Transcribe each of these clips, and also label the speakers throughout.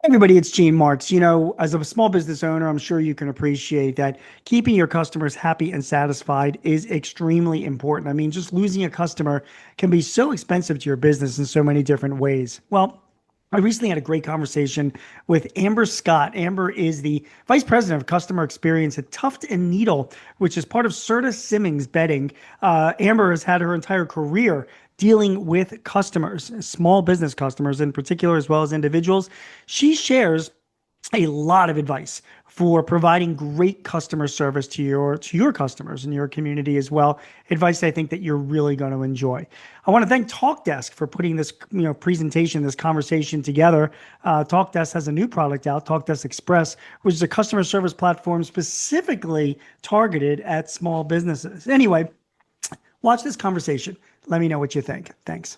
Speaker 1: Everybody, it's Gene Marks. As a small business owner, I'm sure you can appreciate that keeping your customers happy and satisfied is extremely important. I mean, just losing a customer can be so expensive to your business in so many different ways. Well, I recently had a great conversation with Amber Scott. Amber is the Vice President of Customer Experience at Tuft Needle, which is part of Serta Simmons Bedding. Amber has had her entire career dealing with customers, small business customers in particular, as well as individuals. She shares a lot of advice for providing great customer service to your customers in your community as well. Advice I think that you're really going to enjoy. I want to thank Talkdesk for putting this presentation, this conversation together. Talkdesk has a new product out, Talkdesk Express, which is a customer service platform specifically targeted at small businesses. Anyway, watch this conversation. Let me know what you think. Thanks.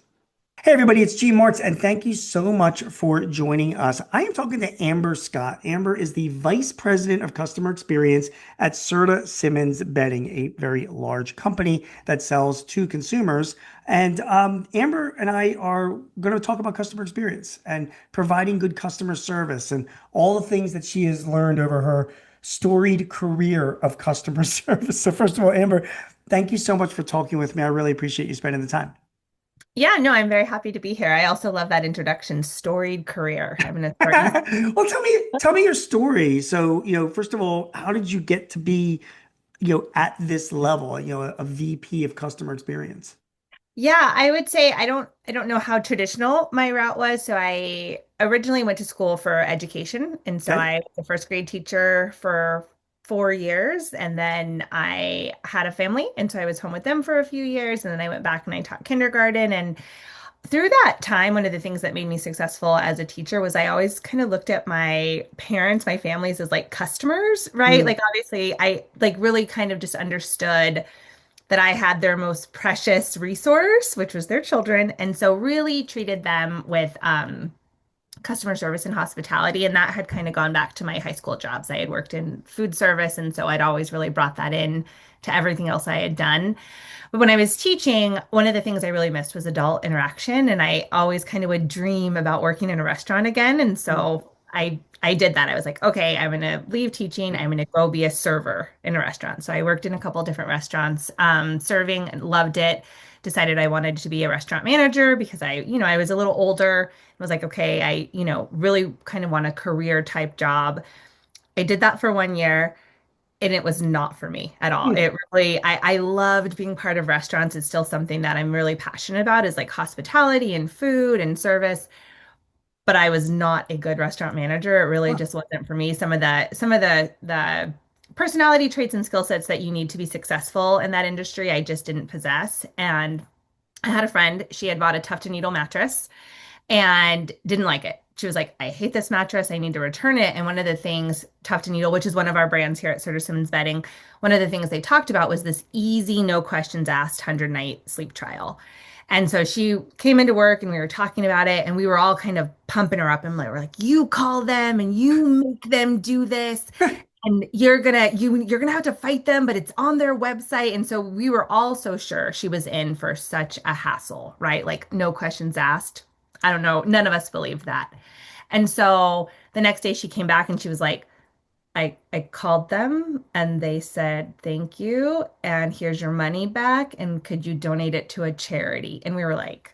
Speaker 1: Hey everybody, it's G Martz, and thank you so much for joining us. I am talking to Amber Scott. Amber is the Vice President of Customer Experience at Serta Simmons Bedding, a very large company that sells to consumers. And Amber and I are going to talk about customer experience and providing good customer service and all the things that she has learned over her storied career of customer service. So first of all, Amber, thank you so much for talking with me. I really appreciate you spending the time.
Speaker 2: Yeah, no, I'm very happy to be here. I also love that introduction, storied career. I'm going to start using.
Speaker 1: Well, tell me your story. So, first of all, how did you get to be, at this level, a VP of customer experience?
Speaker 2: Yeah, I would say I don't know how traditional my route was. So I originally went to school for education, and so
Speaker 1: Okay.
Speaker 2: I was a first grade teacher for 4 years, and then I had a family, and so I was home with them for a few years, and then I went back and I taught kindergarten. And through that time, one of the things that made me successful as a teacher was I always kind of looked at my parents, my families as like customers, right?
Speaker 1: Mm,
Speaker 2: Like obviously I like really kind of just understood that I had their most precious resource, which was their children, and so really treated them with customer service and hospitality. And that had kind of gone back to my high school jobs. I had worked in food service, and so I'd always really brought that in to everything else I had done. But when I was teaching, one of the things I really missed was adult interaction. And I always kind of would dream about working in a restaurant again. And
Speaker 1: mm,
Speaker 2: so I did that. I was like, okay, I'm going to leave teaching. I'm going to go be a server in a restaurant. So I worked in a couple different restaurants, serving and loved it. Decided I wanted to be a restaurant manager because I was a little older and was like, okay, I really kind of want a career type job. I did that for 1 year and it was not for me at all.
Speaker 1: mm.
Speaker 2: It really, I loved being part of restaurants. It's still something that I'm really passionate about is like hospitality and food and service. But I was not a good restaurant manager. It really
Speaker 1: Huh.
Speaker 2: just wasn't for me. Some of the personality traits and skill sets that you need to be successful in that industry, I just didn't possess. And I had a friend, she had bought a Tuft Needle mattress and didn't like it. She was like, I hate this mattress. I need to return it. And one of the things, Tuft Needle, which is one of our brands here at Serta Simmons Bedding, one of the things they talked about was this easy, no questions asked 100-night sleep trial. And so she came into work and we were talking about it and we were all kind of pumping her up and we're like, you call them and you make them do this and you're gonna have to fight them, but it's on their website. And so we were all so sure she was in for such a hassle, right? Like no questions asked. I don't know. None of us believed that. And so the next day she came back and she was like, I called them and they said, thank you. And here's your money back. And could you donate it to a charity? And we were
Speaker 1: Wow.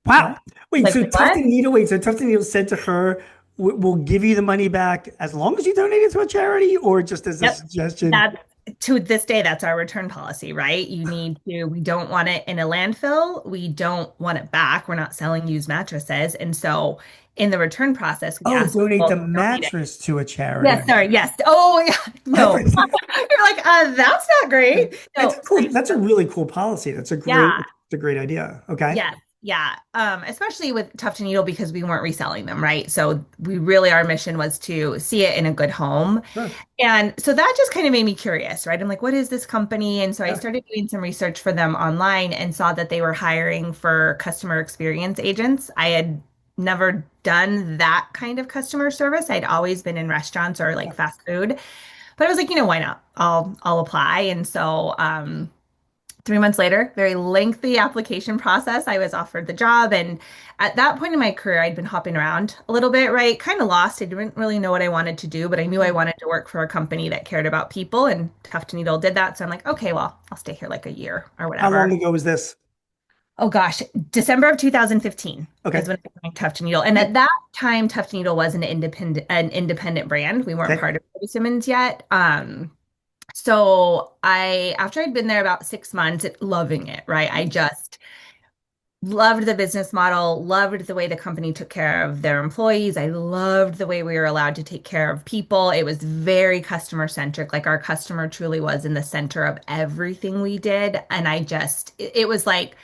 Speaker 2: what?
Speaker 1: Wait,
Speaker 2: Like,
Speaker 1: so
Speaker 2: what?
Speaker 1: Tuft and Needle said to her, "We'll give you the money back as long as you donate it to a charity," or just as a
Speaker 2: Yep.
Speaker 1: suggestion?
Speaker 2: That to this day, that's our return policy, right? We don't want it in a landfill. We don't want it back. We're not selling used mattresses. And so in the return process, we
Speaker 1: Oh,
Speaker 2: ask
Speaker 1: donate the
Speaker 2: people to donate it.
Speaker 1: mattress to a charity.
Speaker 2: Yes, sorry. Yes. Oh, yeah. No. You're like, that's not great.
Speaker 1: That's
Speaker 2: No,
Speaker 1: a cool. That's a really cool policy.
Speaker 2: yeah.
Speaker 1: It's a great idea. Okay.
Speaker 2: Yes, yeah. Especially with Tuft and Needle because we weren't reselling them, right? So we really our mission was to see it in a good home.
Speaker 1: Sure.
Speaker 2: And so that just kind of made me curious, right? I'm like, what is this company? And so I
Speaker 1: Yeah.
Speaker 2: started doing some research for them online and saw that they were hiring for customer experience agents. I had never done that kind of customer service. I'd always been in restaurants or like fast food. But I was like, why not? I'll apply. And so 3 months later, very lengthy application process, I was offered the job. And at that point in my career, I'd been hopping around a little bit, right? Kind of lost. I didn't really know what I wanted to do, but I knew I wanted to work for a company that cared about people, and Tuft Needle did that. So I'm like, okay, well, I'll stay here like a year or
Speaker 1: How long
Speaker 2: whatever.
Speaker 1: ago was this?
Speaker 2: Oh gosh, December of 2015 is
Speaker 1: Okay.
Speaker 2: when I joined Tuft Needle. And at that time, Tuft Needle was an independent brand. We weren't
Speaker 1: Okay.
Speaker 2: part of Simmons yet. So after I'd been there about 6 months, loving it, right? I just loved the business model, loved the way the company took care of their employees. I loved the way we were allowed to take care of people. It was very customer centric. Like our customer truly was in the center of everything we did. And it was like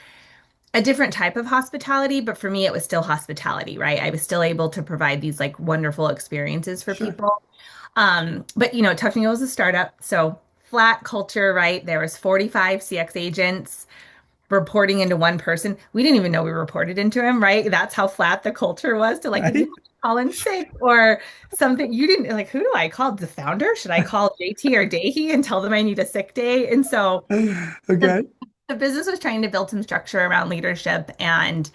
Speaker 2: a different type of hospitality, but for me, it was still hospitality, right? I was still able to provide these like wonderful experiences for
Speaker 1: Sure.
Speaker 2: people. But Tuff Needle was a startup, so flat culture, right? There was 45 CX agents reporting into one person. We didn't even know we reported into him, right? That's how flat the culture was to like, if you
Speaker 1: Right.
Speaker 2: have to call in sick or something, you didn't like, who do I call? The founder? Should I call JT or Dahi and tell them I need a sick day? And so the,
Speaker 1: Okay.
Speaker 2: the business was trying to build some structure around leadership, and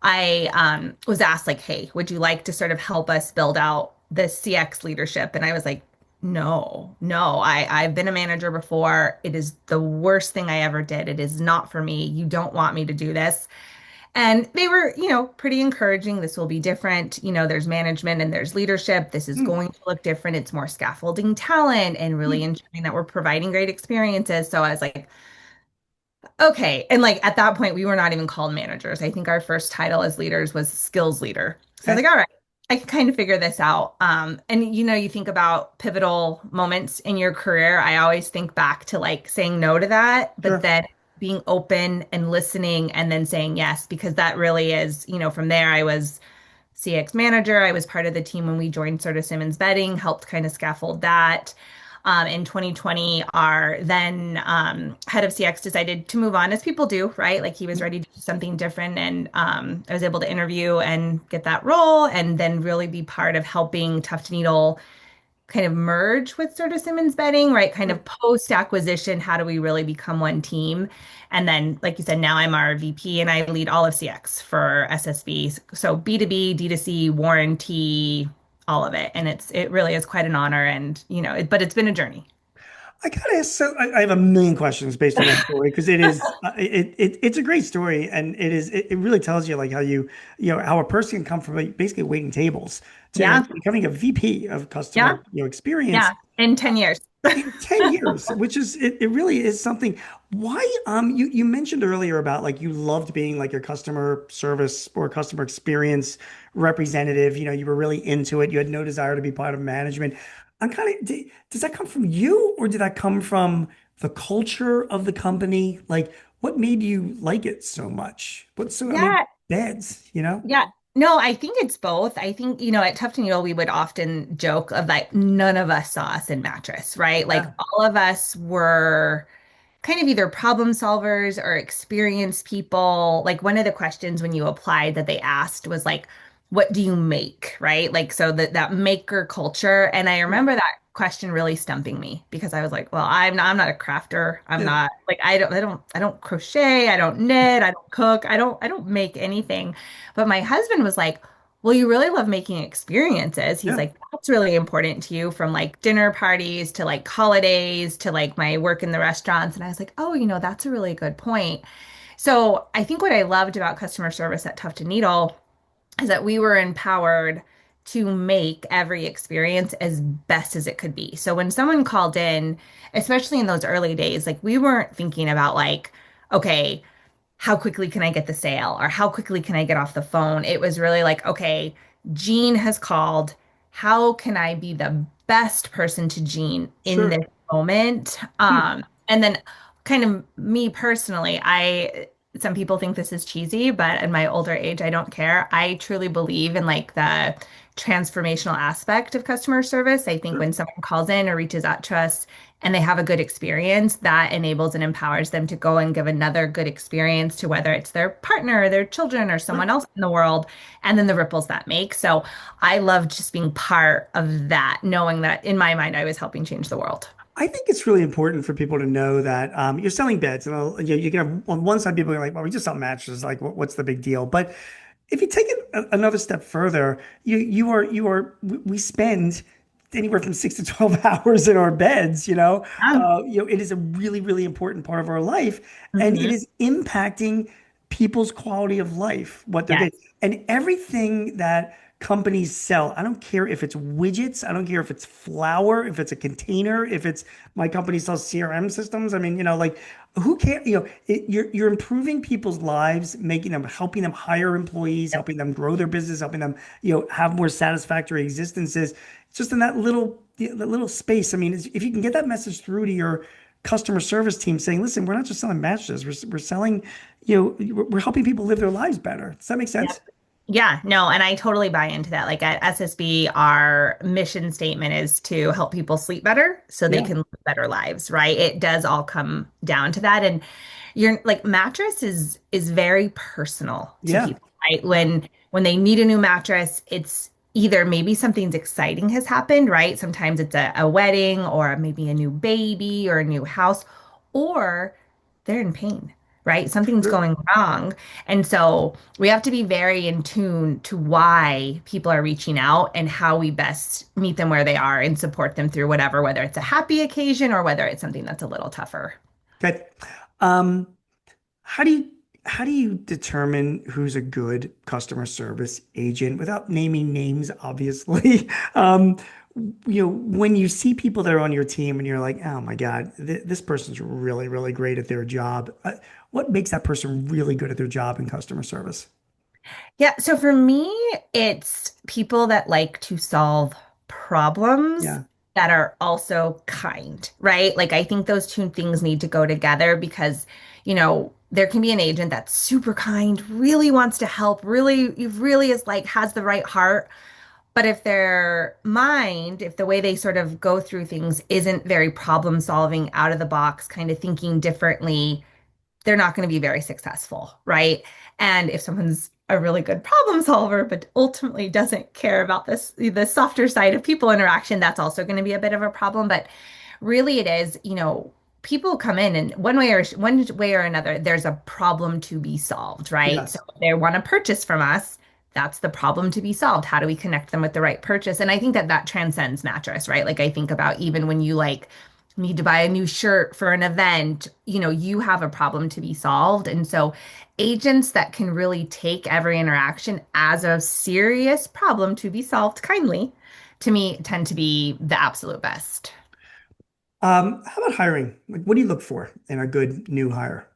Speaker 2: I was asked like, "Hey, would you like to sort of help us build out the CX leadership?" And I was like, "No, no. I've been a manager before. It is the worst thing I ever did. It is not for me. You don't want me to do this." And they were, pretty encouraging. This will be different. There's management and there's leadership. This is
Speaker 1: Hmm.
Speaker 2: going to look different. It's more scaffolding talent and really
Speaker 1: Hmm.
Speaker 2: ensuring that we're providing great experiences. So I was like, okay. And like at that point, we were not even called managers. I think our first title as leaders was skills leader. So I was
Speaker 1: Okay.
Speaker 2: like, all right, I can kind of figure this out. And you think about pivotal moments in your career. I always think back to like saying no to that, but
Speaker 1: Sure.
Speaker 2: then being open and listening and then saying yes, because that really is, from there, I was CX manager. I was part of the team when we joined sort of Simmons Bedding, helped kind of scaffold that. In 2020, our then head of CX decided to move on, as people do, right? Like he was ready to do something different. And I was able to interview and get that role and then really be part of helping Tuft Needle kind of merge with sort of Simmons Bedding, right? Kind
Speaker 1: Sure.
Speaker 2: of post acquisition, how do we really become one team? And then, like you said, now I'm our VP and I lead all of CX for SSB. So B2B, D2C, warranty, all of it. And it really is quite an honor. And, but it's been a journey.
Speaker 1: I gotta ask, so I have a million questions based on that story because it is it's a great story and it really tells you like how how a person can come from like, basically waiting tables to
Speaker 2: Yeah.
Speaker 1: becoming a VP of customer
Speaker 2: Yeah.
Speaker 1: experience
Speaker 2: Yeah. In 10 years.
Speaker 1: in 10 years, which is it really is something. Why you mentioned earlier about like you loved being like a customer service or customer experience representative, you were really into it. You had no desire to be part of management. I'm kind of does that come from you or did that come from the culture of the company? Like what made you like it so much? I mean,
Speaker 2: Yeah.
Speaker 1: beds.
Speaker 2: Yeah. No, I think it's both. I think, at Tufton Needle, we would often joke of like none of us saw us in mattress, right? Like
Speaker 1: Yeah,
Speaker 2: all of us were kind of either problem solvers or experienced people. Like one of the questions when you applied that they asked was like, what do you make? Right? Like so that maker culture. And I
Speaker 1: sure.
Speaker 2: remember that question really stumping me because I was like, well, I'm not a crafter. I'm
Speaker 1: Yeah,
Speaker 2: not like I don't crochet, I don't knit, I don't cook, I don't make anything. But my husband was like, well, you really love making experiences. He's
Speaker 1: yeah.
Speaker 2: like, that's really important to you from like dinner parties to like holidays to like my work in the restaurants. And I was like, oh, that's a really good point. So I think what I loved about customer service at Tuft Needle is that we were empowered to make every experience as best as it could be. So when someone called in, especially in those early days, like we weren't thinking about like, okay, how quickly can I get the sale or how quickly can I get off the phone? It was really like, okay, Jean has called. How can I be the best person to Jean in
Speaker 1: Sure.
Speaker 2: this moment?
Speaker 1: Hmm.
Speaker 2: And then kind of me personally, some people think this is cheesy, but in my older age, I don't care. I truly believe in like the transformational aspect of customer service. I think
Speaker 1: Sure.
Speaker 2: when someone calls in or reaches out to us and they have a good experience, that enables and empowers them to go and give another good experience to whether it's their partner or their children or
Speaker 1: Sure.
Speaker 2: someone else in the world, and then the ripples that make. So I love just being part of that, knowing that in my mind, I was helping change the world.
Speaker 1: I think it's really important for people to know that you're selling beds, and you can have on one side people are like, "Well, we just sell mattresses. Like, what's the big deal?" But if you take it another step further, we spend anywhere from 6 to 12 hours in our beds.
Speaker 2: Yeah.
Speaker 1: It is a really, really important part of our life, and it
Speaker 2: Hmm.
Speaker 1: is impacting people's quality of life, what they're getting,
Speaker 2: Yes.
Speaker 1: and everything that companies sell. I don't care if it's widgets, I don't care if it's flour, if it's a container, if it's my company sells CRM systems. I mean, like who cares? You're improving people's lives, helping them hire employees,
Speaker 2: Yep.
Speaker 1: helping them grow their business, helping them, have more satisfactory existences. Just in that little space. I mean, if you can get that message through to your customer service team saying, listen, we're not just selling mattresses, we're selling, we're helping people live their lives better. Does that make sense?
Speaker 2: Yep. Yeah, no, and I totally buy into that. Like at SSB, our mission statement is to help people sleep better so they
Speaker 1: Yeah.
Speaker 2: can live better lives, right? It does all come down to that. And you're like mattress is very personal to
Speaker 1: Yeah.
Speaker 2: people, right? When they need a new mattress, it's either maybe something's exciting has happened, right? Sometimes it's a wedding or maybe a new baby or a new house, or they're in pain, right? Something's
Speaker 1: True.
Speaker 2: going wrong. And so we have to be very in tune to why people are reaching out and how we best meet them where they are and support them through whatever, whether it's a happy occasion or whether it's something that's a little tougher.
Speaker 1: Okay. Um, how do you how do you determine who's a good customer service agent without naming names, obviously? When you see people that are on your team and you're like, oh my God, this person's really, really great at their job. What makes that person really good at their job in customer service?
Speaker 2: Yeah, so for me, it's people that like to solve problems
Speaker 1: Yeah.
Speaker 2: that are also kind, right? Like I think those two things need to go together because, there can be an agent that's super kind, really wants to help, really is like has the right heart. But if their mind, if the way they sort of go through things isn't very problem solving, out of the box, kind of thinking differently, they're not going to be very successful, right? And if someone's a really good problem solver, but ultimately doesn't care about the softer side of people interaction, that's also going to be a bit of a problem. But really, it is, people come in and one way or another, there's a problem to be solved, right? So
Speaker 1: Yes.
Speaker 2: if they want to purchase from us. That's the problem to be solved. How do we connect them with the right purchase? And I think that that transcends mattress, right? Like I think about even when you like need to buy a new shirt for an event, you have a problem to be solved. And so agents that can really take every interaction as a serious problem to be solved kindly, to me, tend to be the absolute best.
Speaker 1: How about hiring? Like, what do you look for in a good new hire?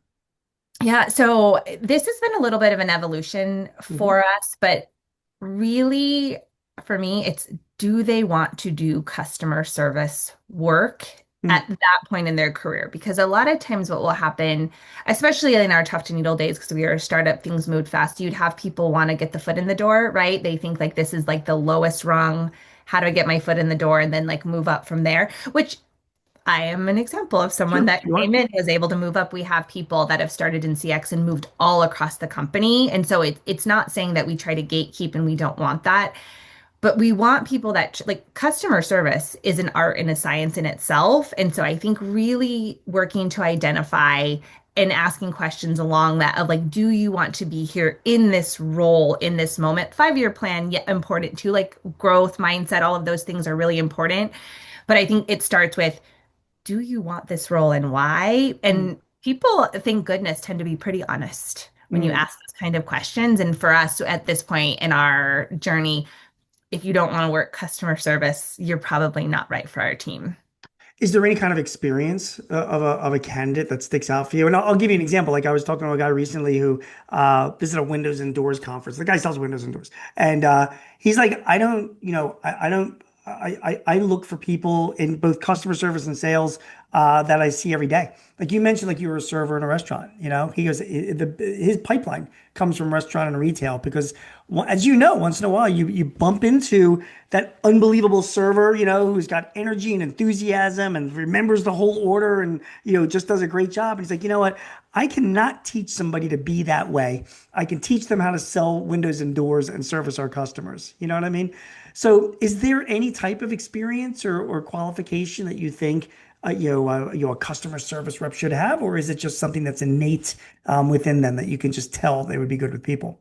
Speaker 2: Yeah, so this has been a little bit of an evolution
Speaker 1: Hmm.
Speaker 2: for us, but really for me, it's do they want to do customer service work at that point in their career? Because a lot of times what will happen, especially in our Tuft Needle days, because we are a startup, things moved fast, you'd have people want to get the foot in the door, right? They think like this is like the lowest rung. How do I get my foot in the door and then like move up from there? Which I am an example of someone
Speaker 1: Sure,
Speaker 2: that
Speaker 1: you are.
Speaker 2: came in, was able to move up. We have people that have started in CX and moved all across the company. And so it's not saying that we try to gatekeep and we don't want that, but we want people that like customer service is an art and a science in itself. And so I think really working to identify and asking questions along that of like, do you want to be here in this role in this moment? 5-year plan, yet important too, like growth, mindset, all of those things are really important. But I think it starts with do you want this role and why?
Speaker 1: Mm,
Speaker 2: And people, thank goodness, tend to be pretty honest when you
Speaker 1: mm.
Speaker 2: ask those kind of questions. And for us at this point in our journey, if you don't want to work customer service, you're probably not right for our team.
Speaker 1: Is there any kind of experience of a candidate that sticks out for you? And I'll give you an example. Like I was talking to a guy recently who visited a Windows and Doors conference. The guy sells Windows and Doors, and he's like, I don't, I don't. I look for people in both customer service and sales that I see every day. Like you mentioned, like you were a server in a restaurant. He goes, his pipeline comes from restaurant and retail because, as you know, once in a while you bump into that unbelievable server, who's got energy and enthusiasm and remembers the whole order and just does a great job. And he's like, you know what? I cannot teach somebody to be that way. I can teach them how to sell windows and doors and service our customers. You know what I mean? So, is there any type of experience or qualification that you think a customer service rep should have, or is it just something that's innate within them that you can just tell they would be good with people?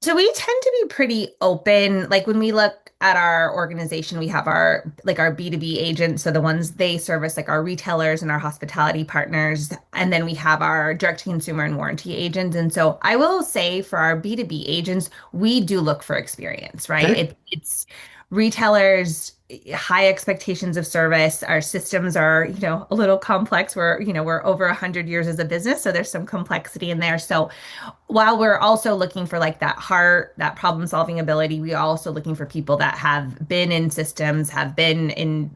Speaker 2: So we tend to be pretty open. Like when we look at our organization, we have our B2B agents. So the ones they service like our retailers and our hospitality partners. And then we have our direct to consumer and warranty agents. And so I will say for our B2B agents, we do look for experience, right?
Speaker 1: Okay.
Speaker 2: It's retailers, high expectations of service. Our systems are, a little complex. We're over 100 years as a business. So there's some complexity in there. So while we're also looking for like that heart, that problem solving ability, we are also looking for people that have been in systems, have been in,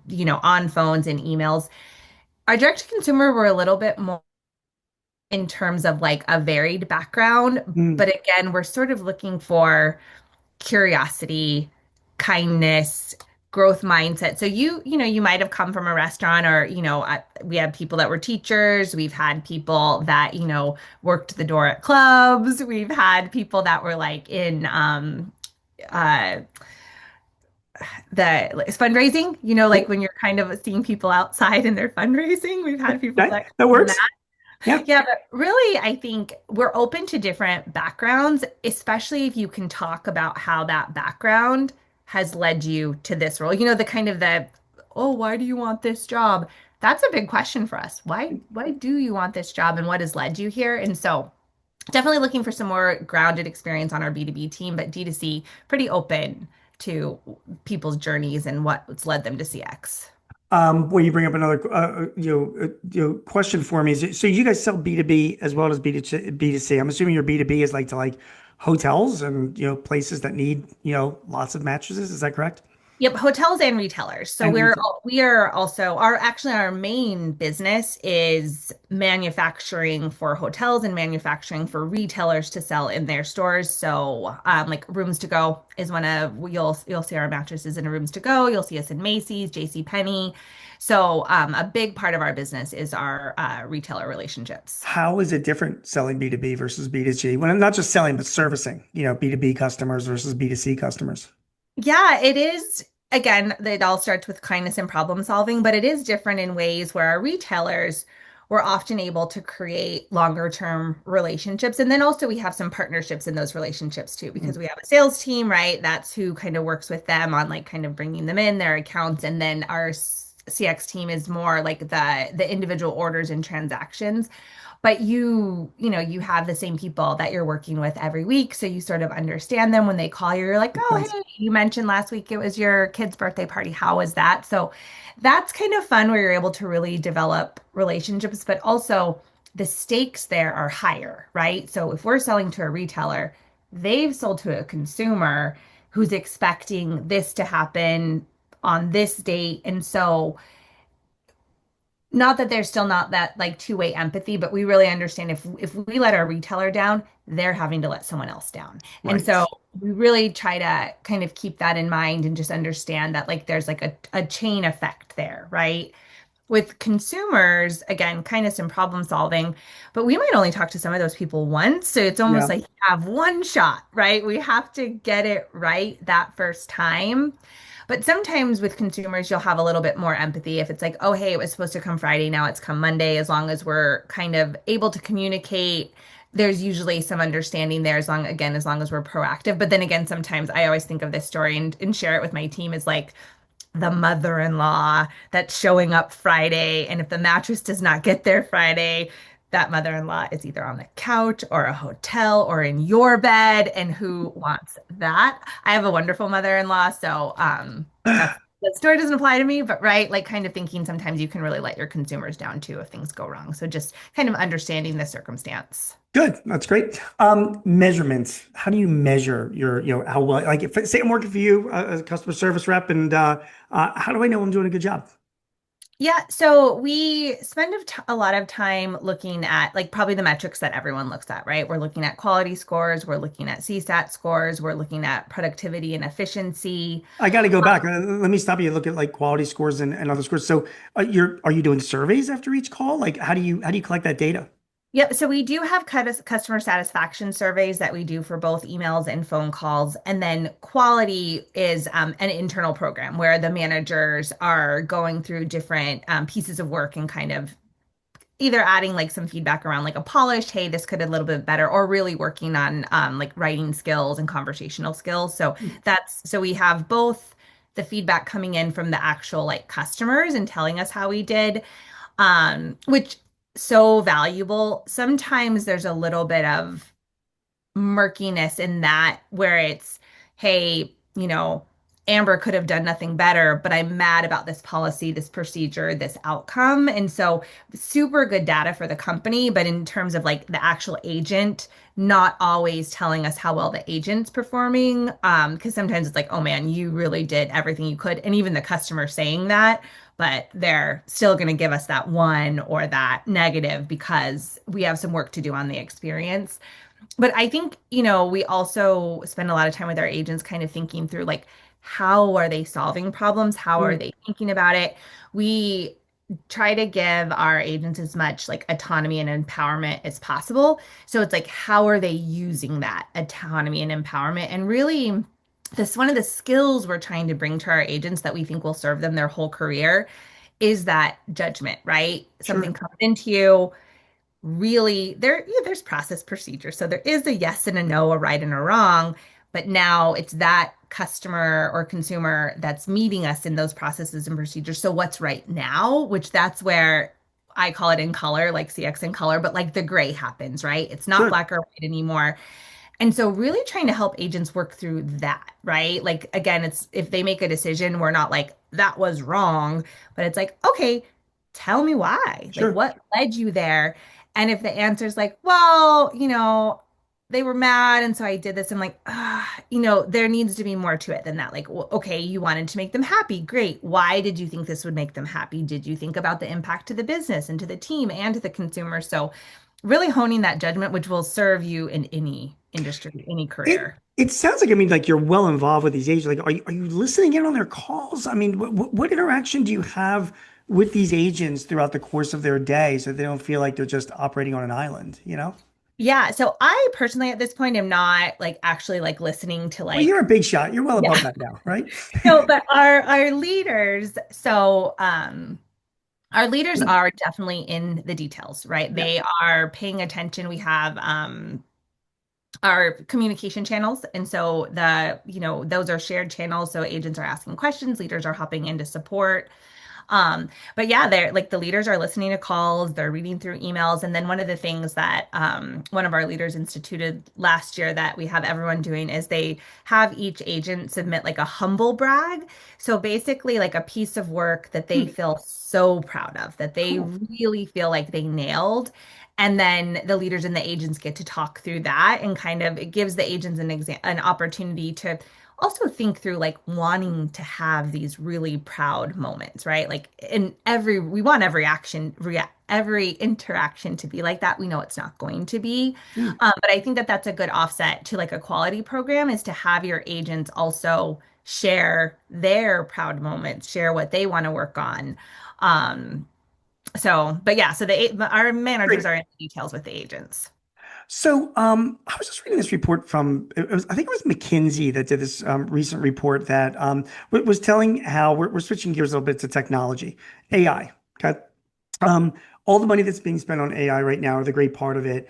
Speaker 2: on phones and emails. Our direct to consumer, we're a little bit more in terms of like a varied background,
Speaker 1: Mm.
Speaker 2: but again, we're sort of looking for curiosity, kindness, growth mindset. So you might have come from a restaurant or, we have people that were teachers. We've had people that, worked the door at clubs. We've had people that were like in uh the like, fundraising, like
Speaker 1: Yep.
Speaker 2: when you're kind of seeing people outside and they're fundraising. We've had people
Speaker 1: Okay.
Speaker 2: that
Speaker 1: That
Speaker 2: in
Speaker 1: works.
Speaker 2: that.
Speaker 1: Yeah.
Speaker 2: Yeah, but really, I think we're open to different backgrounds, especially if you can talk about how that background has led you to this role. The kind of oh, why do you want this job? That's a big question for us. Why do you want this job and what has led you here? And so definitely looking for some more grounded experience on our B2B team, but D2C pretty open to people's journeys and what's led them to CX.
Speaker 1: Well, you bring up another question for me. So you guys sell B2B as well as B2C. I'm assuming your B2B is like to like hotels and places that need lots of mattresses. Is that correct?
Speaker 2: Yep, hotels and retailers. So
Speaker 1: And retail.
Speaker 2: we are also our main business is manufacturing for hotels and manufacturing for retailers to sell in their stores. So like Rooms to Go is one of you'll see our mattresses in a Rooms to Go. You'll see us in Macy's, J.C. Penney. So a big part of our business is our retailer relationships.
Speaker 1: How is it different selling B2B versus B2C? When I'm not just selling, but servicing, B2B customers versus B2C customers.
Speaker 2: Yeah, it is. Again, it all starts with kindness and problem solving, but it is different in ways where our retailers were often able to create longer term relationships. And then also we have some partnerships in those relationships too,
Speaker 1: Mm.
Speaker 2: because we have a sales team, right? That's who kind of works with them on like kind of bringing them in their accounts. And then our CX team is more like the individual orders and transactions. But you have the same people that you're working with every week. So you sort of understand them when they call you. You're like,
Speaker 1: Makes
Speaker 2: oh,
Speaker 1: sense.
Speaker 2: hey, you mentioned last week it was your kid's birthday party. How was that? So that's kind of fun where you're able to really develop relationships, but also the stakes there are higher, right? So if we're selling to a retailer, they've sold to a consumer who's expecting this to happen on this date. And so not that there's still not that like two-way empathy, but we really understand if we let our retailer down, they're having to let someone else down. And
Speaker 1: Right.
Speaker 2: so we really try to kind of keep that in mind and just understand that like there's like a chain effect there, right? With consumers, again, kindness and problem solving, but we might only talk to some of those people once. So it's almost
Speaker 1: Yeah.
Speaker 2: like you have one shot, right? We have to get it right that first time. But sometimes with consumers, you'll have a little bit more empathy if it's like, oh, hey, it was supposed to come Friday, now it's come Monday. As long as we're kind of able to communicate, there's usually some understanding there as long as we're proactive. But then again, sometimes I always think of this story and share it with my team is like the mother-in-law that's showing up Friday. And if the mattress does not get there Friday, that mother-in-law is either on the couch or a hotel or in your bed. And who wants that? I have a wonderful mother-in-law, so that story doesn't apply to me, but right, like kind of thinking sometimes you can really let your consumers down too if things go wrong. So just kind of understanding the circumstance.
Speaker 1: Good. That's great. Measurements. How do you measure how well, like if say I'm working for you as a customer service rep and how do I know I'm doing a good job?
Speaker 2: Yeah, so we spend a lot of time looking at like probably the metrics that everyone looks at, right? We're looking at quality scores, we're looking at CSAT scores, we're looking at productivity and efficiency.
Speaker 1: I got to go back. Let me stop you and look at like quality scores and other scores. So are you doing surveys after each call? Like how do you collect that data?
Speaker 2: Yep. So we do have customer satisfaction surveys that we do for both emails and phone calls. And then quality is an internal program where the managers are going through different pieces of work and kind of either adding like some feedback around like a polished, hey, this could a little bit better, or really working on like writing skills and conversational skills. So so we have both the feedback coming in from the actual like customers and telling us how we did, which so valuable. Sometimes there's a little bit of murkiness in that where it's, hey, Amber could have done nothing better, but I'm mad about this policy, this procedure, this outcome. And so super good data for the company, but in terms of like the actual agent, not always telling us how well the agent's performing. Because sometimes it's like, oh man, you really did everything you could. And even the customer saying that, but they're still going to give us that one or that negative because we have some work to do on the experience. But I think, we also spend a lot of time with our agents kind of thinking through like, how are they solving problems? How are
Speaker 1: Mm,
Speaker 2: they thinking about it? We try to give our agents as much like autonomy and empowerment as possible. So it's like, how are they using that autonomy and empowerment? And really, this one of the skills we're trying to bring to our agents that we think will serve them their whole career is that judgment, right? Something
Speaker 1: sure.
Speaker 2: comes into you really there's process procedure. So there is a yes and a no, a right and a wrong, but now it's that customer or consumer that's meeting us in those processes and procedures. So what's right now, which that's where I call it in color, like CX in color, but like the gray happens, right? It's not
Speaker 1: Sure.
Speaker 2: black or white anymore. And so really trying to help agents work through that, right? Like again, it's if they make a decision, we're not like that was wrong, but it's like, okay, tell me why. Like
Speaker 1: Sure.
Speaker 2: what led you there? And if the answer is like, well, they were mad and so I did this, I'm like, there needs to be more to it than that. Like, okay, you wanted to make them happy. Great. Why did you think this would make them happy? Did you think about the impact to the business and to the team and to the consumer? So really honing that judgment, which will serve you in any industry, any
Speaker 1: It
Speaker 2: career.
Speaker 1: it sounds like, I mean, like you're well involved with these agents. Like, are you listening in on their calls? I mean, what interaction do you have with these agents throughout the course of their day so they don't feel like they're just operating on an island, you know?
Speaker 2: Yeah. So I personally at this point am not like actually like listening to
Speaker 1: Well, you're
Speaker 2: like,
Speaker 1: a big shot. You're well above
Speaker 2: yeah.
Speaker 1: that now, right?
Speaker 2: No, but our leaders, so our leaders are definitely in the details, right?
Speaker 1: Yeah.
Speaker 2: They are paying attention. We have our communication channels. And so those are shared channels. So agents are asking questions, leaders are hopping in to support. But yeah, they're like the leaders are listening to calls, they're reading through emails. And then one of the things that one of our leaders instituted last year that we have everyone doing is they have each agent submit like a humble brag. So basically, like a piece of work that they
Speaker 1: Hmm,
Speaker 2: feel so proud of, that they
Speaker 1: cool.
Speaker 2: really feel like they nailed. And then the leaders and the agents get to talk through that and kind of it gives the agents an opportunity to also think through like wanting to have these really proud moments, right? Like we want every interaction to be like that. We know it's not going to be.
Speaker 1: Hmm.
Speaker 2: But I think that that's a good offset to like a quality program is to have your agents also share their proud moments, share what they want to work on. Um, but yeah, so our managers
Speaker 1: Great.
Speaker 2: are in the details with the agents.
Speaker 1: So, I was just reading this report from, I think it was McKinsey that did this recent report that was telling how we're switching gears a little bit to technology, AI. Okay. Um, all the money that's being spent on AI right now, or the great part of it,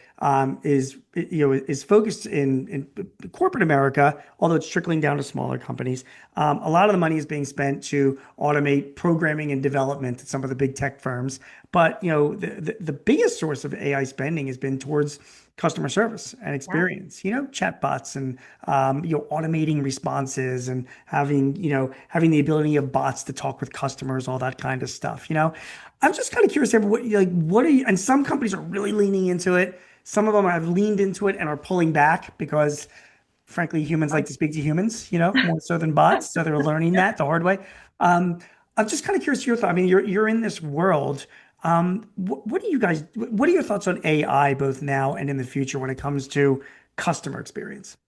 Speaker 1: is focused in corporate America, although it's trickling down to smaller companies. A lot of the money is being spent to automate programming and development at some of the big tech firms. But the biggest source of AI spending has been towards customer service and
Speaker 2: Yeah.
Speaker 1: experience. Chatbots and automating responses and having the ability of bots to talk with customers, all that kind of stuff. I'm just kind of curious, Amber, what are you, and some companies are really leaning into it. Some of them have leaned into it and are pulling back because, frankly, humans like to speak to humans, more so than bots. So they're learning that the hard way. Um, I'm just kind of curious your thought. I mean, you're in this world. What do you guys, what are your thoughts on AI both now and in the future when it comes to customer experience?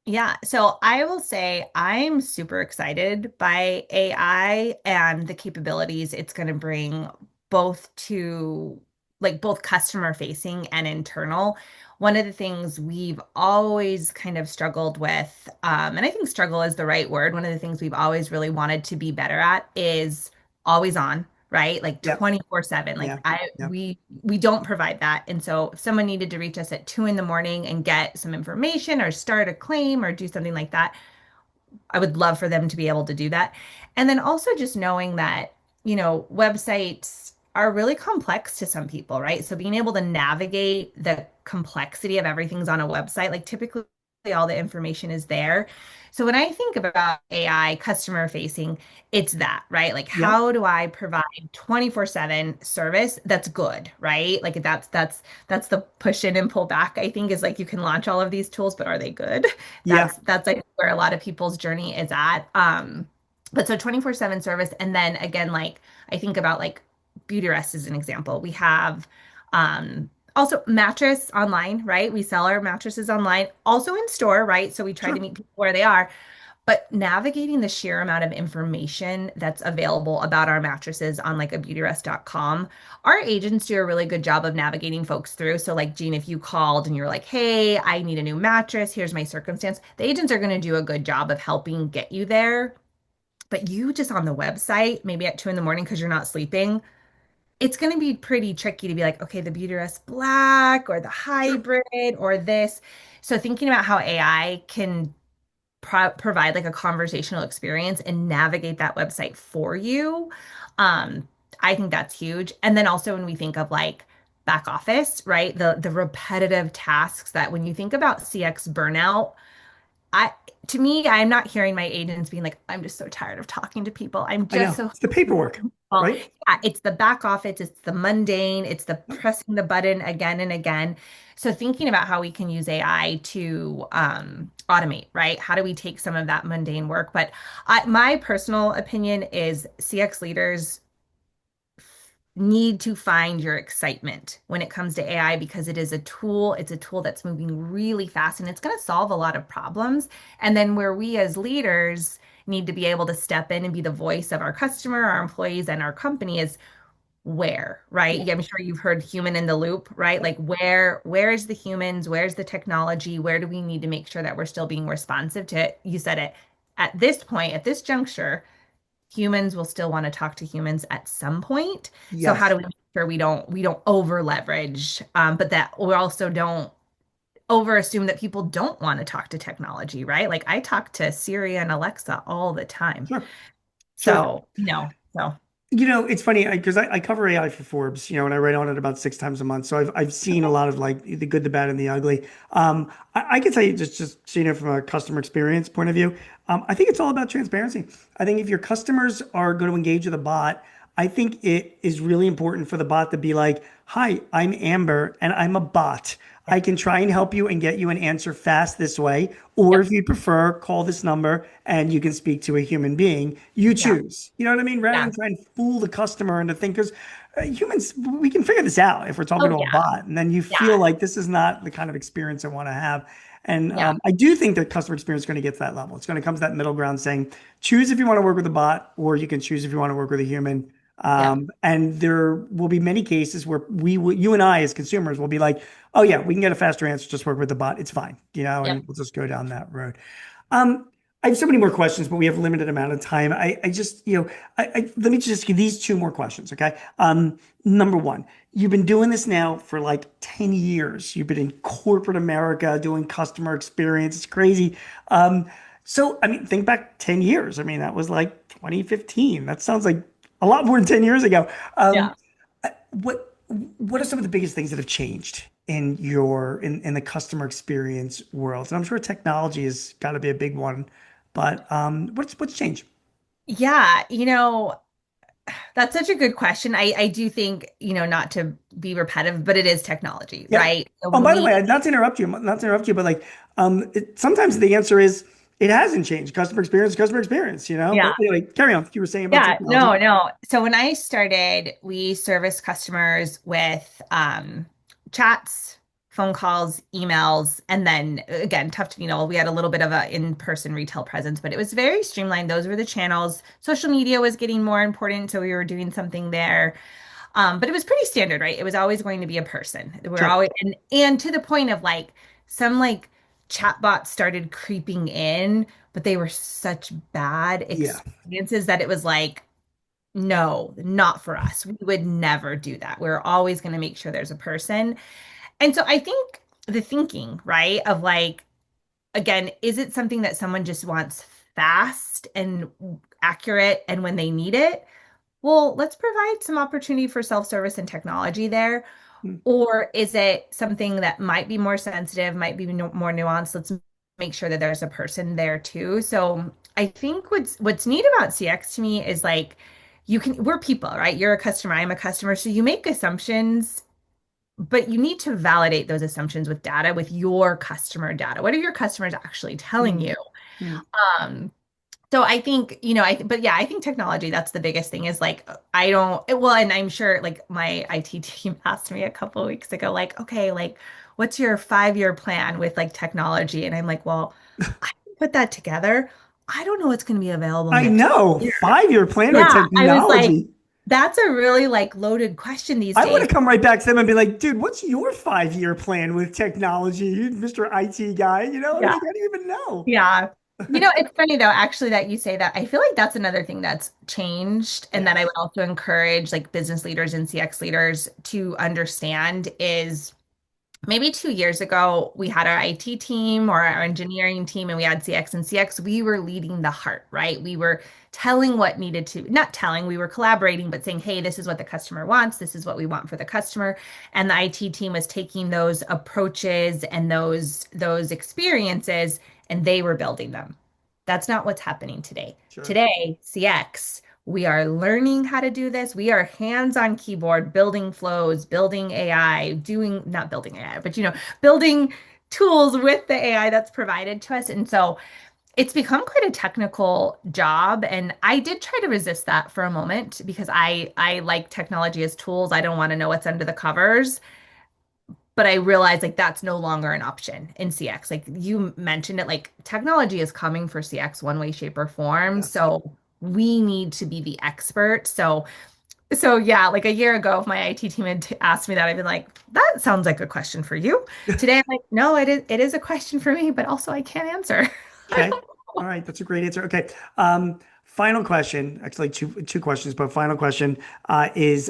Speaker 2: Yeah, so I will say I'm super excited by AI and the capabilities it's going to bring both to like both customer facing and internal, one of the things we've always kind of struggled with, and I think struggle is the right word. One of the things we've always really wanted to be better at is always on, right? Like
Speaker 1: Yep.
Speaker 2: 24/7. Like
Speaker 1: Yeah. Yep.
Speaker 2: we don't provide that. And so if someone needed to reach us at 2 in the morning and get some information or start a claim or do something like that, I would love for them to be able to do that. And then also just knowing that, websites are really complex to some people, right? So being able to navigate the complexity of everything's on a website, like typically all the information is there. So when I think about AI customer facing, it's that, right? Like
Speaker 1: Yep.
Speaker 2: how do I provide 24/7 service that's good, right? Like that's the push in and pull back, I think, is like you can launch all of these tools, but are they good?
Speaker 1: Yeah.
Speaker 2: That's like where a lot of people's journey is at. But so 24/7 service. And then again, like I think about like Beauty Rest as an example. We have also mattress online, right? We sell our mattresses online, also in store, right? So we try to
Speaker 1: Sure.
Speaker 2: meet people where they are. But navigating the sheer amount of information that's available about our mattresses on like a beautyrest.com, our agents do a really good job of navigating folks through. So, like, Jean, if you called and you're like, hey, I need a new mattress, here's my circumstance, the agents are going to do a good job of helping get you there. But you just on the website, maybe at 2 in the morning because you're not sleeping, it's going to be pretty tricky to be like, okay, the Beautyrest Black or the
Speaker 1: Sure.
Speaker 2: hybrid or this. So, thinking about how AI can provide like a conversational experience and navigate that website for you. Um, I think that's huge. And then also when we think of like back office, right? The repetitive tasks that when you think about CX burnout, I to me, I'm not hearing my agents being like, I'm just so tired of talking to people. I'm
Speaker 1: I
Speaker 2: just
Speaker 1: know.
Speaker 2: so
Speaker 1: It's the paperwork,
Speaker 2: well,
Speaker 1: right?
Speaker 2: yeah, it's the back office, it's the mundane, it's the pressing the button again and again. So thinking about how we can use AI to automate, right? How do we take some of that mundane work? But my personal opinion is CX leaders need to find your excitement when it comes to AI because it is a tool. It's a tool that's moving really fast and it's going to solve a lot of problems. And then where we as leaders need to be able to step in and be the voice of our customer, our employees, and our company is where, right?
Speaker 1: Yeah.
Speaker 2: I'm sure you've heard human in the loop, right? Like where is the humans? Where's the technology? Where do we need to make sure that we're still being responsive to it? You said it at this point, at this juncture, humans will still want to talk to humans at some point. So how
Speaker 1: Yes.
Speaker 2: do we make sure we don't over leverage, but that we also don't over assume that people don't want to talk to technology, right? Like I talk to Siri and Alexa all the time.
Speaker 1: Sure. Sure.
Speaker 2: So, so
Speaker 1: It's funny because I cover AI for Forbes, and I write on it about 6 times a month. So I've seen a lot of like the good, the bad, and the ugly. I can tell you just seeing it from a customer experience point of view. I think it's all about transparency. I think if your customers are going to engage with a bot, I think it is really important for the bot to be like, "Hi, I'm Amber, and I'm a bot.
Speaker 2: yeah,
Speaker 1: I can try and help you and get you an answer fast this way. Or
Speaker 2: yep,
Speaker 1: if you prefer, call this number and you can speak to a human being. You
Speaker 2: yeah,
Speaker 1: choose. You know what I mean? Rather
Speaker 2: yeah.
Speaker 1: than try and fool the customer into thinking, because humans, we can figure this out if we're talking
Speaker 2: Oh
Speaker 1: to a
Speaker 2: yeah,
Speaker 1: bot. And then you feel
Speaker 2: yeah,
Speaker 1: like this is not the kind of experience I want to have. And
Speaker 2: yeah,
Speaker 1: I do think that customer experience is going to get to that level. It's going to come to that middle ground saying, choose if you want to work with a bot, or you can choose if you want to work with a human.
Speaker 2: yep,
Speaker 1: And there will be many cases where you and I, as consumers, will be like, oh yeah, we can get a faster answer, just work with the bot. It's fine, and
Speaker 2: yep.
Speaker 1: we'll just go down that road. Um, I have so many more questions, but we have a limited amount of time. I just, let me just give these two more questions, okay? Number one, you've been doing this now for like 10 years. You've been in corporate America doing customer experience. It's crazy. So, I mean, think back 10 years. I mean, that was like 2015. That sounds like a lot more than 10 years ago.
Speaker 2: Yeah.
Speaker 1: What what are some of the biggest things that have changed in the customer experience world? And I'm sure technology has got to be a big one, but what's changed?
Speaker 2: Yeah, that's such a good question. I do think, not to be repetitive, but it is technology,
Speaker 1: Yeah.
Speaker 2: right? So
Speaker 1: Oh,
Speaker 2: when
Speaker 1: by the
Speaker 2: we,
Speaker 1: way, not to interrupt you, but like, sometimes the answer is it hasn't changed. Customer experience.
Speaker 2: yeah,
Speaker 1: But anyway, carry on. You were saying about
Speaker 2: yeah,
Speaker 1: technology.
Speaker 2: no, no. So when I started, we service customers with chats, phone calls, emails, and then again, Tuft Needle. We had a little bit of a in-person retail presence, but it was very streamlined. Those were the channels. Social media was getting more important, so we were doing something there. But it was pretty standard, right? It was always going to be a person. We're
Speaker 1: Sure.
Speaker 2: always and to the point of like some like chatbots started creeping in, but they were such bad
Speaker 1: Yeah.
Speaker 2: experiences that it was like, no, not for us. We would never do that. We're always going to make sure there's a person. And so I think the thinking, right, of like, again, is it something that someone just wants fast and accurate and when they need it? Well, let's provide some opportunity for self-service and technology there.
Speaker 1: Mm,
Speaker 2: Or is it something that might be more sensitive, might be more nuanced? Let's make sure that there's a person there too. So I think what's neat about CX to me is like we're people, right? You're a customer, I'm a customer. So you make assumptions, but you need to validate those assumptions with data, with your customer data. What are your customers actually telling
Speaker 1: mm,
Speaker 2: you?
Speaker 1: mm.
Speaker 2: Um, so I think, but yeah, I think technology, that's the biggest thing is like, I don't, well, and I'm sure like my IT team asked me a couple of weeks ago, like, okay, like, what's your 5-year plan with like technology? And I'm like, well, I can put that together. I don't know what's going to be available
Speaker 1: I
Speaker 2: next
Speaker 1: know.
Speaker 2: year.
Speaker 1: 5-year plan with
Speaker 2: Yeah, I was like,
Speaker 1: technology.
Speaker 2: that's a really like loaded question these
Speaker 1: I want
Speaker 2: days.
Speaker 1: to come right back to them and be like, dude, what's your 5-year plan with technology? You Mr. IT guy, I'm
Speaker 2: Yeah.
Speaker 1: like, I don't even know.
Speaker 2: Yeah. It's funny though, actually, that you say that. I feel like that's another thing that's changed and that I would
Speaker 1: Yes.
Speaker 2: also encourage like business leaders and CX leaders to understand is maybe 2 years ago, we had our IT team or our engineering team, and we had CX and CX. We were leading the heart, right? We were telling what needed to, not telling, we were collaborating, but saying, hey, this is what the customer wants. This is what we want for the customer. And the IT team was taking those approaches and those experiences, and they were building them. That's not what's happening today.
Speaker 1: Sure.
Speaker 2: Today, CX, we are learning how to do this. We are hands on keyboard, building flows, building AI, not building AI, but building tools with the AI that's provided to us. And so it's become quite a technical job. And I did try to resist that for a moment because I like technology as tools. I don't want to know what's under the covers. But I realized like that's no longer an option in CX. Like you mentioned it, like technology is coming for CX one way, shape, or form.
Speaker 1: Yes.
Speaker 2: So we need to be the expert. So yeah, like a year ago, if my IT team had asked me that, I'd been like, that sounds like a question for you. Today, I'm like, no, it is a question for me, but also I can't answer.
Speaker 1: Okay. All right. That's a great answer. Okay. Final question, actually two questions, but final question is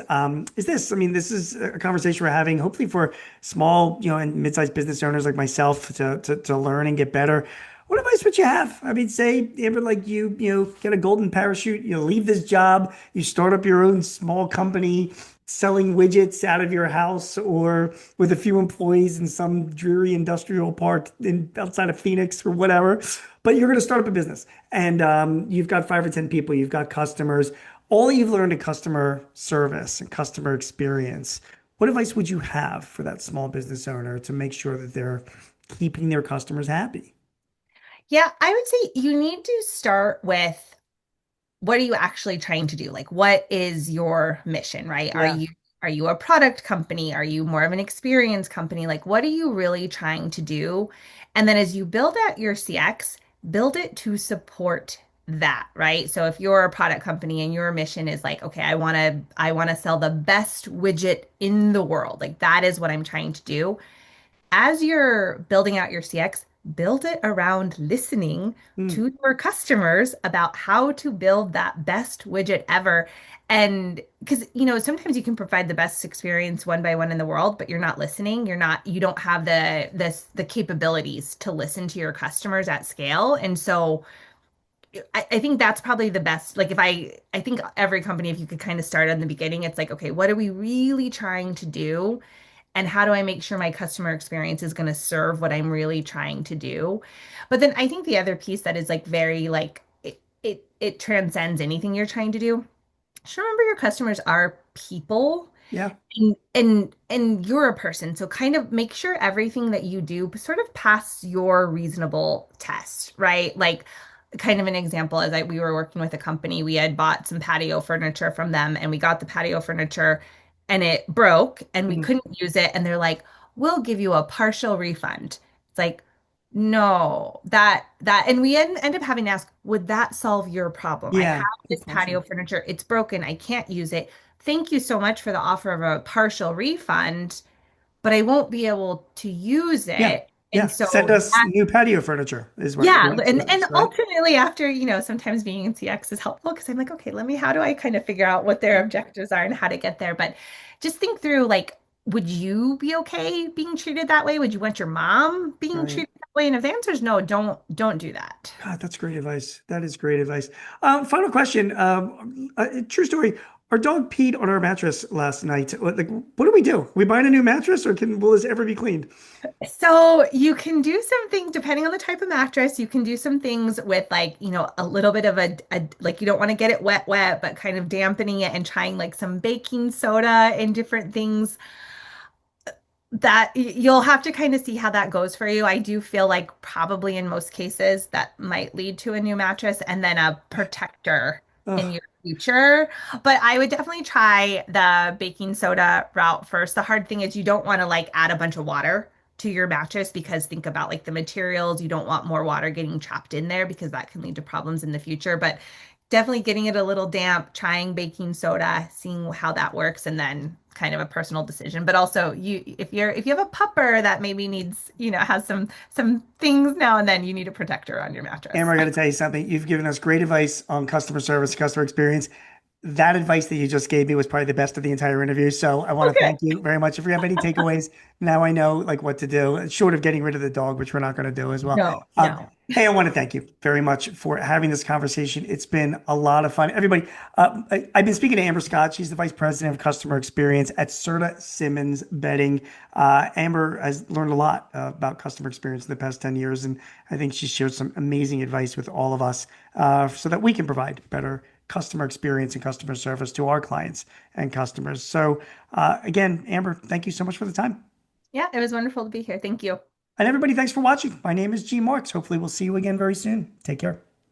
Speaker 1: this? I mean, this is a conversation we're having, hopefully for small, and mid-sized business owners like myself to learn and get better. What advice would you have? I mean, say ever like get a golden parachute, you leave this job, you start up your own small company selling widgets out of your house or with a few employees in some dreary industrial park outside of Phoenix or whatever. But you're going to start up a business and you've got 5 or 10 people, you've got customers, all you've learned in customer service and customer experience. What advice would you have for that small business owner to make sure that they're keeping their customers happy?
Speaker 2: Yeah, I would say you need to start with what are you actually trying to do? Like, what is your mission, right? Are
Speaker 1: Yeah.
Speaker 2: you a product company? Are you more of an experience company? Like, what are you really trying to do? And then as you build out your CX, build it to support that, right? So if you're a product company and your mission is like, okay, I want to sell the best widget in the world. Like that is what I'm trying to do as you're building out your CX, build it around listening
Speaker 1: Hmm.
Speaker 2: to your customers about how to build that best widget ever. And because, sometimes you can provide the best experience one by one in the world, but you're not listening. You don't have the capabilities to listen to your customers at scale. And so I think that's probably the best. Like if I think every company, if you could kind of start in the beginning, it's like, okay, what are we really trying to do? And how do I make sure my customer experience is going to serve what I'm really trying to do? But then I think the other piece that is like very like it transcends anything you're trying to do. Just remember your customers are people
Speaker 1: Yeah.
Speaker 2: and you're a person. So kind of make sure everything that you do sort of pass your reasonable test, right? Like kind of an example is we were working with a company, we had bought some patio furniture from them and we got the patio furniture and it broke and we
Speaker 1: Hmm.
Speaker 2: couldn't use it. And they're like, we'll give you a partial refund. It's like, no, and we end up having to ask, would that solve your problem? I have
Speaker 1: Yeah.
Speaker 2: this
Speaker 1: Good
Speaker 2: patio
Speaker 1: question.
Speaker 2: furniture. It's broken. I can't use it. thank you so much for the offer of a partial refund, but I won't be able to use
Speaker 1: Yeah.
Speaker 2: it. And
Speaker 1: Yeah. Send
Speaker 2: so
Speaker 1: us new patio furniture is what the
Speaker 2: yeah,
Speaker 1: answer
Speaker 2: and
Speaker 1: is, right?
Speaker 2: ultimately after, sometimes being in CX is helpful because I'm like, okay, how do I kind of figure out what their objectives are and how to get there? But just think through like, would you be okay being treated that way? Would you want your mom being
Speaker 1: Right.
Speaker 2: treated that way? And if the answer is no, don't do that.
Speaker 1: God, that's great advice. That is great advice. Final question. True story. Our dog peed on our mattress last night. What do we do? We buying a new mattress, or will this ever be cleaned?
Speaker 2: So you can do some things depending on the type of mattress. You can do some things with like, a little bit of like you don't want to get it wet, but kind of dampening it and trying like some baking soda and different things that you'll have to kind of see how that goes for you. I do feel like probably in most cases that might lead to a new mattress and then a protector in
Speaker 1: Oh,
Speaker 2: your future. But I would definitely try the baking soda route first. The hard thing is you don't want to like add a bunch of water to your mattress because think about like the materials. You don't want more water getting trapped in there because that can lead to problems in the future. But definitely getting it a little damp, trying baking soda, seeing how that works, and then kind of a personal decision. But also if you have a pupper that maybe needs, has some things now and then, you need a protector on your mattress.
Speaker 1: Amber, I got to tell you something. You've given us great advice on customer service, customer experience. That advice that you just gave me was probably the best of the entire interview. So I want to
Speaker 2: Okay.
Speaker 1: thank you very much. If you have any takeaways, now I know like what to do, short of getting rid of the dog, which we're not going to do as well.
Speaker 2: No,
Speaker 1: Um,
Speaker 2: no.
Speaker 1: hey, I want to thank you very much for having this conversation. It's been a lot of fun. Everybody, I've been speaking to Amber Scott. She's the vice president of customer experience at Serta Simmons Bedding. Amber has learned a lot about customer experience in the past 10 years, and I think she shared some amazing advice with all of us so that we can provide better customer experience and customer service to our clients and customers. So, again, Amber, thank you so much for the time.
Speaker 2: Yeah, it was wonderful to be here. Thank you.
Speaker 1: And everybody, thanks for watching. My name is G Marks. Hopefully, we'll see you again very soon. Take care.